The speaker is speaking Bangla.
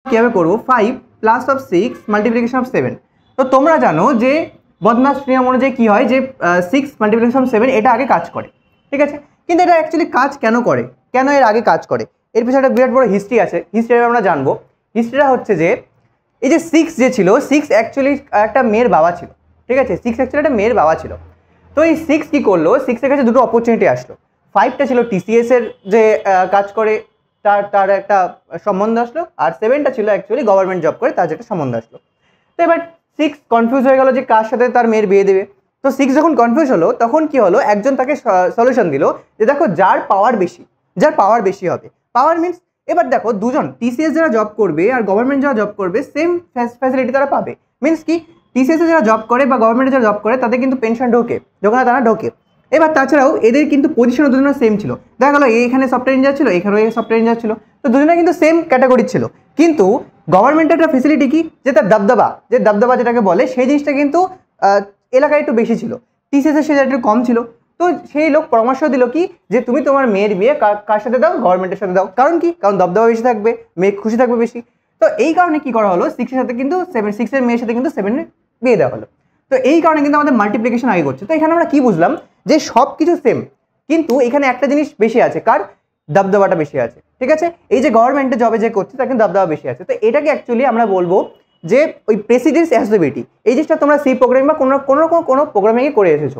কীভাবে করবো 5 প্লাস অফ 6 মাল্টিপ্লিকেশন অফ 7। তো তোমরা জানো যে বদমাশ নিয়ম অনুযায়ী কী হয় যে 6 মাল্টিপ্লিকেশন অফ 7 এটা আগে কাজ করে, ঠিক আছে। কিন্তু এটা অ্যাকচুয়ালি কাজ কেন করে, কেন এর আগে কাজ করে, এর পিছনে একটা বিরাট বড় হিস্ট্রি আছে। হিস্ট্রিটা আমরা জানবো। হিস্ট্রিটা হচ্ছে যে এই যে 6 যে ছিল, 6 অ্যাকচুয়ালি একটা মেয়ের বাবা ছিল, ঠিক আছে। 6 অ্যাকচুয়ালি একটা মেয়ের বাবা ছিল। তো এই 6 কী করলো, 6-এর কাছে দুটো অপরচুনিটি আসলো। 5টা ছিল টিসিএসের যে কাজ করে তার একটা সম্বন্ধ আসলো, আর 7টা ছিল অ্যাকচুয়ালি গভর্নমেন্ট জব করে তার যেটা সম্বন্ধ আসলো। তো এবার 6 কনফিউজ হয়ে গেল যে কার সাথে তার মেয়ের বিয়ে দেবে। তো 6 যখন কনফিউজ হলো তখন কি হলো, একজন তাকে সলিউশন দিল যে দেখো যার পাওয়ার বেশি হবে। পাওয়ার মিনস এবার দেখো দুজন টিসিএস যারা জব করবে আর গভর্নমেন্ট যারা জব করবে সেম ফ্যাসিলিটি তারা পাবে। মিনস কি টিসিএসে যারা জব করে বা গভর্নমেন্টে যারা জব করে তাদের কিন্তু পেনশন ঢোকে যখন তারা ঢোকে। এবার তাছাড়াও এদের কিন্তু পজিশনও দুজনের সেম ছিল। দেখা গেলো এইখানে সফটওয়্যার ইঞ্জিনিয়ার ছিল, এখানেও সফটওয়্যার ইঞ্জিনিয়ার ছিল, তো দুজনে কিন্তু সেম ক্যাটাগরি ছিল। কিন্তু গভর্নমেন্টের একটা ফেসিলিটি কি, যে তার দবদবা যেটাকে বলে, সেই জিনিসটা কিন্তু এলাকায় একটু বেশি ছিল, টিসিএসের সেটা একটু কম ছিল। তো সেই লোক পরামর্শ দিল কি যে তুমি তোমার মেয়ের বিয়ে কার সাথে দাও, গভর্নমেন্টের সাথে দাও। কারণ কি, কারণ দবদবা বেশি থাকবে, মেয়ে খুশি থাকবে বেশি। তো এই কারণে কি করা হলো, 6-এর সাথে কিন্তু 6-এর মেয়ের সাথে কিন্তু 7-এর বিয়ে দেওয়া হলো। তো এই কারণে কিন্তু আমাদের মাল্টিপ্লিকেশন আগে করছে। তো এখানে আমরা কি বুঝলাম, যে সব কিছু সেম, কিন্তু এখানে একটা জিনিস বেশি আছে, কার, দবদবাটা বেশি আছে, ঠিক আছে। এই যে গভর্নমেন্টে জবে যে করছে তার কিন্তু দবদবা বেশি আছে। তো এটাকে অ্যাকচুয়ালি আমরা বলবো যে ওই প্রেসিডেন্স অ্যাসোসিয়েবিলিটি। এই জিনিসটা তোমরা সি প্রোগ্রামিং বা কোনো প্রোগ্রামিংয়ে করে এসেছো।